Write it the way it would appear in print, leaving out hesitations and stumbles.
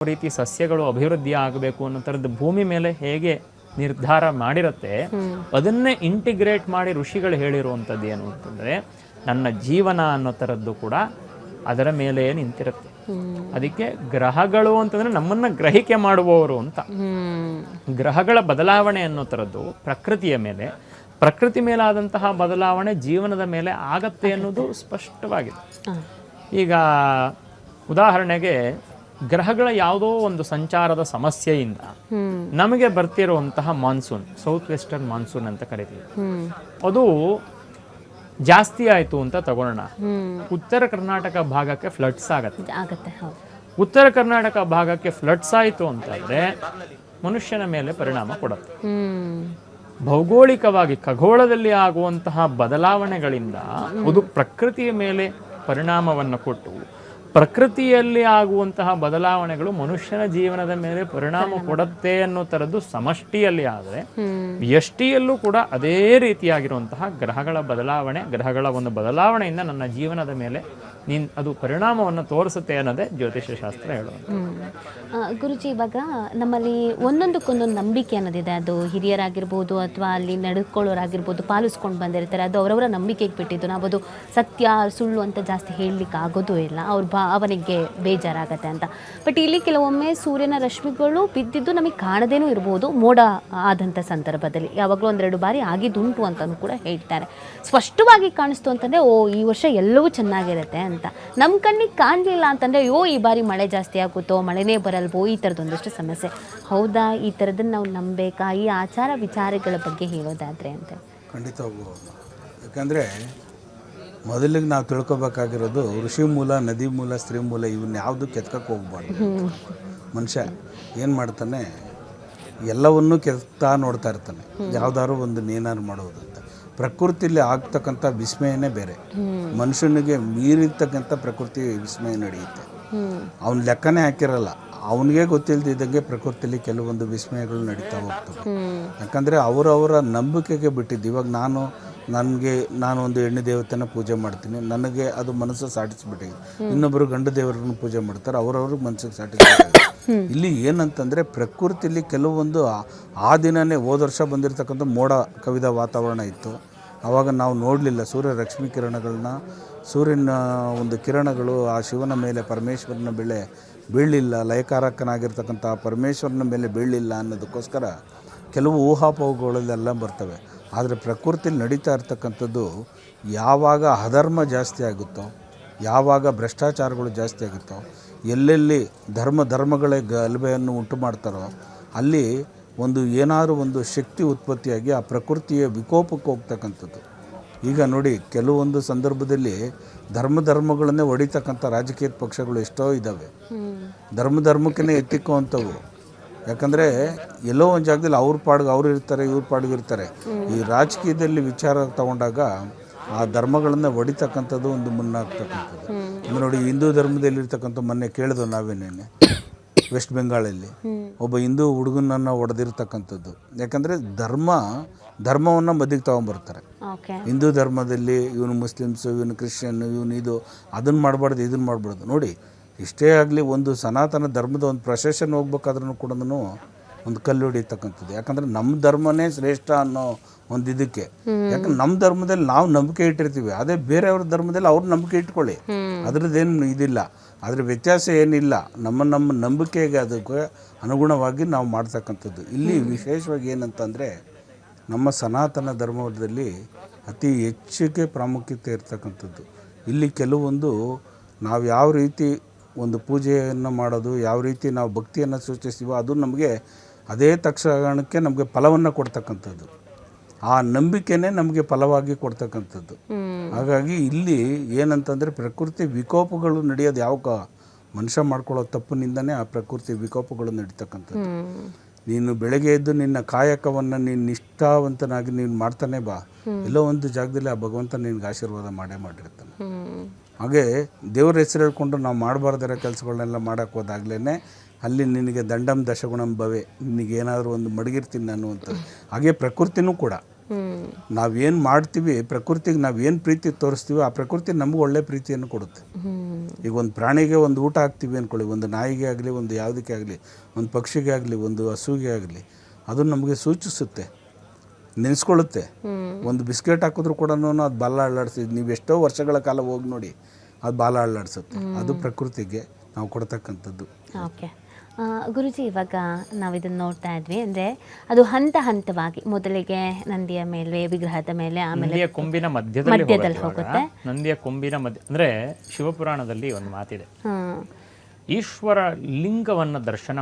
ರೀತಿ ಸಸ್ಯಗಳು ಅಭಿವೃದ್ಧಿ ಆಗಬೇಕು ಅನ್ನೋ ಥರದ್ದು ಭೂಮಿ ಮೇಲೆ ಹೇಗೆ ನಿರ್ಧಾರ ಮಾಡಿರುತ್ತೆ, ಅದನ್ನೇ ಇಂಟಿಗ್ರೇಟ್ ಮಾಡಿ ಋಷಿಗಳು ಹೇಳಿರುವಂಥದ್ದು ಏನು ಅಂತಂದರೆ, ನನ್ನ ಜೀವನ ಅನ್ನೋ ಥರದ್ದು ಕೂಡ ಅದರ ಮೇಲೆ ನಿಂತಿರುತ್ತೆ. ಅದಕ್ಕೆ ಗ್ರಹಗಳು ಅಂತಂದರೆ ನಮ್ಮನ್ನು ಗ್ರಹಿಕೆ ಮಾಡುವವರು ಅಂತ. ಗ್ರಹಗಳ ಬದಲಾವಣೆ ಅನ್ನೋ ಥರದ್ದು ಪ್ರಕೃತಿಯ ಮೇಲೆ, ಪ್ರಕೃತಿ ಮೇಲಾದಂತಹ ಬದಲಾವಣೆ ಜೀವನದ ಮೇಲೆ ಆಗತ್ತೆ ಅನ್ನೋದು ಸ್ಪಷ್ಟವಾಗಿದೆ. ಈಗ ಉದಾಹರಣೆಗೆ ಗ್ರಹಗಳ ಯಾವುದೋ ಒಂದು ಸಂಚಾರದ ಸಮಸ್ಯೆಯಿಂದ ನಮಗೆ ಬರ್ತಿರುವಂತಹ ಮಾನ್ಸೂನ್, ಸೌತ್ ವೆಸ್ಟರ್ನ್ ಮಾನ್ಸೂನ್ ಅಂತ ಕರಿತೀವಿ, ಅದು ಜಾಸ್ತಿ ಆಯಿತು ಅಂತ ತಗೊಳ್ಳೋಣ. ಉತ್ತರ ಕರ್ನಾಟಕ ಭಾಗಕ್ಕೆ ಫ್ಲಡ್ಸ್ ಆಗತ್ತೆ. ಉತ್ತರ ಕರ್ನಾಟಕ ಭಾಗಕ್ಕೆ ಫ್ಲಡ್ಸ್ ಆಯಿತು ಅಂತಂದರೆ ಮನುಷ್ಯನ ಮೇಲೆ ಪರಿಣಾಮ ಕೊಡುತ್ತೆ. ಭೌಗೋಳಿಕವಾಗಿ ಖಗೋಳದಲ್ಲಿ ಆಗುವಂತಹ ಬದಲಾವಣೆಗಳಿಂದ ಅದು ಪ್ರಕೃತಿಯ ಮೇಲೆ ಪರಿಣಾಮವನ್ನು ಕೊಟ್ಟು, ಪ್ರಕೃತಿಯಲ್ಲಿ ಆಗುವಂತಹ ಬದಲಾವಣೆಗಳು ಮನುಷ್ಯನ ಜೀವನದ ಮೇಲೆ ಪರಿಣಾಮ ಕೊಡುತ್ತೆ ಅನ್ನೋ ಥರದ್ದು ಸಮಷ್ಟಿಯಲ್ಲಿ ಆದರೆ, ವ್ಯಷ್ಟಿಯಲ್ಲೂ ಕೂಡ ಅದೇ ರೀತಿಯಾಗಿರುವಂತಹ ಗ್ರಹಗಳ ಒಂದು ಬದಲಾವಣೆಯಿಂದ ನನ್ನ ಜೀವನದ ಮೇಲೆ ಅದು ಪರಿಣಾಮವನ್ನು ತೋರಿಸುತ್ತೆ ಅನ್ನೋದೇ ಜ್ಯೋತಿಷ್ಯ ಶಾಸ್ತ್ರ ಹೇಳೋದು. ಗುರುಜಿ, ಇವಾಗ ನಮ್ಮಲ್ಲಿ ಒಂದೊಂದಕ್ಕೊಂದೊಂದು ನಂಬಿಕೆ ಅನ್ನೋದಿದೆ. ಅದು ಹಿರಿಯರಾಗಿರ್ಬೋದು ಅಥವಾ ಅಲ್ಲಿ ನಡ್ಕೊಳ್ಳೋರಾಗಿರ್ಬೋದು, ಪಾಲಿಸ್ಕೊಂಡು ಬಂದಿರ್ತಾರೆ. ಅದು ಅವರವರ ನಂಬಿಕೆಗೆ ಬಿಟ್ಟಿದ್ದು. ನಾವು ಅದು ಸತ್ಯ ಸುಳ್ಳು ಅಂತ ಜಾಸ್ತಿ ಹೇಳಲಿಕ್ಕೆ ಆಗೋದು ಇಲ್ಲ, ಅವ್ರ ಭಾವನೆಗೆ ಬೇಜಾರಾಗತ್ತೆ ಅಂತ. ಬಟ್ ಇಲ್ಲಿ ಕೆಲವೊಮ್ಮೆ ಸೂರ್ಯನ ರಶ್ಮಿಗಳು ಬಿದ್ದಿದ್ದು ನಮಗೆ ಕಾಣದೇನೂ ಇರ್ಬೋದು, ಮೋಡ ಆದಂಥ ಸಂದರ್ಭದಲ್ಲಿ. ಯಾವಾಗಲೂ ಒಂದೆರಡು ಬಾರಿ ಆಗಿದ್ದುಂಟು ಅಂತಲೂ ಕೂಡ ಹೇಳ್ತಾರೆ. ಸ್ಪಷ್ಟವಾಗಿ ಕಾಣಿಸ್ತು ಅಂತಂದರೆ ಈ ವರ್ಷ ಎಲ್ಲವೂ ಚೆನ್ನಾಗಿರುತ್ತೆ ಅಂತ. ನಮ್ಮ ಕಣ್ಣಿಗೆ ಕಾಣಲಿಲ್ಲ ಅಂತಂದರೆ ಈ ಬಾರಿ ಮಳೆ ಜಾಸ್ತಿ ಆಗುತ್ತೋ, ಮಳೆನೇ ಬರಲ್ವೋ, ಈ ಥರದೊಂದಷ್ಟು ಸಮಸ್ಯೆ. ಹೌದಾ? ಈ ಥರದನ್ನು ನಾವು ನಂಬೇಕಾ? ಈ ಆಚಾರ ವಿಚಾರಗಳ ಬಗ್ಗೆ ಹೇಳೋದಾದರೆ ಅಂತ. ಖಂಡಿತವಾಗ್ಬೋದು. ಯಾಕಂದರೆ ಮೊದಲಿಗೆ ನಾವು ತಿಳ್ಕೊಬೇಕಾಗಿರೋದು ಋಷಿ ಮೂಲ, ನದಿ ಮೂಲ, ಸ್ತ್ರೀ ಮೂಲ ಇವನ್ನ ಯಾವುದು ಕೆತ್ಕಕ್ಕೆ ಹೋಗ್ಬಾರ್ದು. ಮನುಷ್ಯ ಏನು ಮಾಡ್ತಾನೆ, ಎಲ್ಲವನ್ನೂ ಕೆತ್ತಾ ನೋಡ್ತಾ ಇರ್ತಾನೆ, ಯಾವುದಾದ್ರು ಒಂದು ಏನಾದ್ರು ಮಾಡೋದು ಅಂತ. ಪ್ರಕೃತಿಯಲ್ಲಿ ಆಗ್ತಕ್ಕಂಥ ವಿಸ್ಮಯನೇ ಬೇರೆ. ಮನುಷ್ಯನಿಗೆ ಮೀರಿರ್ತಕ್ಕಂಥ ಪ್ರಕೃತಿ ವಿಸ್ಮಯ ನಡೆಯುತ್ತೆ. ಅವನ ಲೆಕ್ಕನೇ ಹಾಕಿರಲ್ಲ, ಅವನಿಗೆ ಗೊತ್ತಿಲ್ಲದಿದ್ದಂಗೆ ಪ್ರಕೃತಿಯಲ್ಲಿ ಕೆಲವೊಂದು ವಿಸ್ಮಯಗಳು ನಡೀತಾ ಹೋಗ್ತವೆ. ಯಾಕಂದರೆ ಅವರವರ ನಂಬಿಕೆಗೆ ಬಿಟ್ಟಿದ್ದು. ಇವಾಗ ನಾನು ಒಂದು ಹೆಣ್ಣು ದೇವತೆನ ಪೂಜೆ ಮಾಡ್ತೀನಿ, ನನಗೆ ಅದು ಮನಸ್ಸು ಸಾಟಿಸ್ಬಿಟ್ಟಿದೆ. ಇನ್ನೊಬ್ಬರು ಗಂಡು ದೇವರನ್ನು ಪೂಜೆ ಮಾಡ್ತಾರೆ, ಅವರವ್ರಿಗೆ ಮನಸ್ಸಿಗೆ ಸಾಟಿಸ್ಬಿಟ್ಟಿದೆ. ಇಲ್ಲಿ ಏನಂತಂದರೆ ಪ್ರಕೃತಿಯಲ್ಲಿ ಕೆಲವೊಂದು ಆ ದಿನವೇ ಹೋದ ವರ್ಷ ಬಂದಿರತಕ್ಕಂಥ ಮೋಡ ಕವಿದ ವಾತಾವರಣ ಇತ್ತು. ಆವಾಗ ನಾವು ನೋಡಲಿಲ್ಲ ಸೂರ್ಯ ರಶ್ಮಿ ಕಿರಣಗಳನ್ನ, ಸೂರ್ಯನ ಒಂದು ಕಿರಣಗಳು ಆ ಶಿವನ ಮೇಲೆ ಪರಮೇಶ್ವರನ ಬೀಳಲಿಲ್ಲ, ಲಯಕಾರಕನಾಗಿರ್ತಕ್ಕಂಥ ಪರಮೇಶ್ವರನ ಮೇಲೆ ಬೀಳಲಿಲ್ಲ ಅನ್ನೋದಕ್ಕೋಸ್ಕರ ಕೆಲವು ಊಹಾಪೋಹಗಳೆಲ್ಲ ಬರ್ತವೆ. ಆದರೆ ಪ್ರಕೃತಿಯಲ್ಲಿ ನಡೀತಾ ಇರ್ತಕ್ಕಂಥದ್ದು ಯಾವಾಗ ಅಧರ್ಮ ಜಾಸ್ತಿ ಆಗುತ್ತೋ, ಯಾವಾಗ ಭ್ರಷ್ಟಾಚಾರಗಳು ಜಾಸ್ತಿ ಆಗುತ್ತೋ, ಎಲ್ಲೆಲ್ಲಿ ಧರ್ಮಗಳೇ ಗಲಭೆಯನ್ನು ಉಂಟು ಮಾಡ್ತಾರೋ ಅಲ್ಲಿ ಏನಾದರೂ ಒಂದು ಶಕ್ತಿ ಉತ್ಪತ್ತಿಯಾಗಿ ಆ ಪ್ರಕೃತಿಯ ವಿಕೋಪಕ್ಕೆ ಹೋಗ್ತಕ್ಕಂಥದ್ದು. ಈಗ ನೋಡಿ, ಕೆಲವೊಂದು ಸಂದರ್ಭದಲ್ಲಿ ಧರ್ಮಗಳನ್ನೇ ಹೊಡಿತಕ್ಕಂಥ ರಾಜಕೀಯ ಪಕ್ಷಗಳು ಎಷ್ಟೋ ಇದ್ದಾವೆ. ಧರ್ಮಕ್ಕೇ ಎತ್ತಿಕ್ಕುವಂಥವು. ಯಾಕಂದರೆ ಎಲ್ಲೋ ಒಂದು ಜಾಗದಲ್ಲಿ ಅವ್ರ ಪಾಡಿಗೆ ಅವ್ರು ಇರ್ತಾರೆ, ಇವ್ರ ಪಾಡಿಗೆ ಇರ್ತಾರೆ. ಈ ರಾಜಕೀಯದಲ್ಲಿ ವಿಚಾರ ತಗೊಂಡಾಗ ಆ ಧರ್ಮಗಳನ್ನು ಹೊಡಿತಕ್ಕಂಥದ್ದು ಒಂದು ಮುನ್ನಾಗ್ತಕ್ಕಂಥದ್ದು. ನೋಡಿ, ಹಿಂದೂ ಧರ್ಮದಲ್ಲಿರ್ತಕ್ಕಂಥ ಮೊನ್ನೆ ಕೇಳಿದ್ವು ನಾವೇನೇನೆ, ವೆಸ್ಟ್ ಬೆಂಗಾಳಲ್ಲಿ ಒಬ್ಬ ಹಿಂದೂ ಹುಡುಗನನ್ನು ಹೊಡೆದಿರ್ತಕ್ಕಂಥದ್ದು. ಯಾಕಂದರೆ ಧರ್ಮವನ್ನು ಮಧ್ಯಕ್ಕೆ ತೊಗೊಂಬರ್ತಾರೆ. ಹಿಂದೂ ಧರ್ಮದಲ್ಲಿ ಇವನು ಮುಸ್ಲಿಮ್ಸು, ಇವನು ಕ್ರಿಶ್ಚಿಯನ್ನು, ಇವನು ಅದನ್ನು ಮಾಡಬಾರ್ದು, ಇದನ್ನು ಮಾಡಬಾರ್ದು. ನೋಡಿ, ಇಷ್ಟೇ ಆಗಲಿ, ಒಂದು ಸನಾತನ ಧರ್ಮದ ಒಂದು ಪ್ರೊಸೆಷನ್ ಹೋಗ್ಬೇಕಾದ್ರೂ ಕೂಡ ಒಂದು ಕಲ್ಲು ಹೊಡಿತಕ್ಕಂಥದ್ದು. ಯಾಕಂದರೆ ನಮ್ಮ ಧರ್ಮನೇ ಶ್ರೇಷ್ಠ ಅನ್ನೋ ಒಂದು ಇದಕ್ಕೆ. ಯಾಕಂದ್ರೆ ನಮ್ಮ ಧರ್ಮದಲ್ಲಿ ನಾವು ನಂಬಿಕೆ ಇಟ್ಟಿರ್ತೀವಿ, ಅದೇ ಬೇರೆಯವ್ರ ಧರ್ಮದಲ್ಲಿ ಅವ್ರು ನಂಬಿಕೆ ಇಟ್ಕೊಳ್ಳಿ, ಅದ್ರದ್ದೇನು ಇದಿಲ್ಲ. ಆದರೆ ವ್ಯತ್ಯಾಸ ಏನಿಲ್ಲ, ನಮ್ಮ ನಂಬಿಕೆಗೆ ಅದಕ್ಕೆ ಅನುಗುಣವಾಗಿ ನಾವು ಮಾಡ್ತಕ್ಕಂಥದ್ದು. ಇಲ್ಲಿ ವಿಶೇಷವಾಗಿ ಏನಂತಂದರೆ, ನಮ್ಮ ಸನಾತನ ಧರ್ಮದಲ್ಲಿ ಅತಿ ಹೆಚ್ಚಿಗೆ ಪ್ರಾಮುಖ್ಯತೆ ಇರ್ತಕ್ಕಂಥದ್ದು. ಇಲ್ಲಿ ಕೆಲವೊಂದು ನಾವು ಯಾವ ರೀತಿ ಒಂದು ಪೂಜೆಯನ್ನು ಮಾಡೋದು, ಯಾವ ರೀತಿ ನಾವು ಭಕ್ತಿಯನ್ನು ಸೂಚಿಸ್ತೀವೋ ಅದು ನಮಗೆ ಅದೇ ತಕ್ಷಣಕ್ಕೆ ನಮಗೆ ಫಲವನ್ನು ಕೊಡ್ತಕ್ಕಂಥದ್ದು. ಆ ನಂಬಿಕೆನೇ ನಮಗೆ ಫಲವಾಗಿ ಕೊಡ್ತಕ್ಕಂಥದ್ದು. ಹಾಗಾಗಿ ಇಲ್ಲಿ ಏನಂತಂದರೆ, ಪ್ರಕೃತಿ ವಿಕೋಪಗಳು ನಡೆಯೋದು ಮನುಷ್ಯ ಮಾಡ್ಕೊಳ್ಳೋ ತಪ್ಪಿನಿಂದನೇ ಆ ಪ್ರಕೃತಿ ವಿಕೋಪಗಳು ನಡೀತಕ್ಕಂಥದ್ದು. ನೀನು ಬೆಳಗ್ಗೆ ಎದ್ದು ನಿನ್ನ ಕಾಯಕವನ್ನು ನೀನು ನಿಷ್ಠಾವಂತನಾಗಿ ನೀನು ಮಾಡ್ತಾನೆ ಬಾ, ಎಲ್ಲೋ ಒಂದು ಜಾಗದಲ್ಲಿ ಆ ಭಗವಂತ ನಿನ್ಗೆ ಆಶೀರ್ವಾದ ಮಾಡಿರ್ತಾನೆ. ಹಾಗೆ ದೇವ್ರ ಹೆಸರು ಹೇಳ್ಕೊಂಡು ನಾವು ಮಾಡಬಾರ್ದಿರೋ ಕೆಲಸಗಳನ್ನೆಲ್ಲ ಮಾಡೋಕ್ಕೆ ಹೋದಾಗಲೇ ಅಲ್ಲಿ ನಿನಗೆ ದಂಡಂ ದಶಗುಣಂ ಭವೆ, ನಿನಗೇನಾದರೂ ಒಂದು ಮಡಗಿರ್ತೀನಿ ಅನ್ನುವಂಥದ್ದು. ಹಾಗೆ ಪ್ರಕೃತಿನೂ ಕೂಡ ನಾವೇನು ಮಾಡ್ತೀವಿ ಪ್ರಕೃತಿಗೆ ನಾವೇನು ಪ್ರೀತಿ ತೋರಿಸ್ತೀವಿ ಆ ಪ್ರಕೃತಿ ನಮ್ಗೆ ಒಳ್ಳೆ ಪ್ರೀತಿಯನ್ನು ಕೊಡುತ್ತೆ. ಈಗ ಒಂದು ಪ್ರಾಣಿಗೆ ಒಂದು ಊಟ ಹಾಕ್ತೀವಿ ಅಂದ್ಕೊಳ್ಳಿ, ಒಂದು ನಾಯಿಗೆ ಆಗಲಿ, ಒಂದು ಯಾವುದಕ್ಕೆ ಆಗಲಿ, ಒಂದು ಪಕ್ಷಿಗೆ ಆಗಲಿ, ಒಂದು ಹಸುಗೆ ಆಗಲಿ, ಅದು ನಮಗೆ ಸೂಚಿಸುತ್ತೆ, ನೆನೆಸ್ಕೊಳ್ಳುತ್ತೆ. ಒಂದು ಬಿಸ್ಕೆಟ್ ಹಾಕಿದ್ರು ಕೂಡ ಅದು ಬಾಲ ಅಳ್ಳಾಡಿಸಿದ್ದು ನೀವು ಎಷ್ಟೋ ವರ್ಷಗಳ ಕಾಲ ಹೋಗಿ ನೋಡಿ, ಅದು ಬಾಲ ಅಳ್ಳಾಡಿಸುತ್ತೆ. ಅದು ಪ್ರಕೃತಿಗೆ ನಾವು ಕೊಡ್ತಕ್ಕಂಥದ್ದು. ಓಕೆ ಗುರುಜಿ, ಇವಾಗ ನಾವು ಇದನ್ನು ನೋಡ್ತಾ ಇದ್ವಿ ಅಂದರೆ ಅದು ಹಂತ ಹಂತವಾಗಿ ಮೊದಲಿಗೆ ನಂದಿಯ ಮೇಲೆ, ವಿಗ್ರಹದ ಮೇಲೆ, ಆಮೇಲೆ ನಂದಿಯ ಕೊಂಬಿನ ಮಧ್ಯದಲ್ಲಿ ಹೋಗುತ್ತೆ. ನಂದಿಯ ಕೊಂಬಿನ ಮಧ್ಯ ಅಂದರೆ ಶಿವಪುರಾಣದಲ್ಲಿ ಒಂದು ಮಾತಿದೆ, ಹಾಂ, ಈಶ್ವರ ಲಿಂಗವನ್ನು ದರ್ಶನ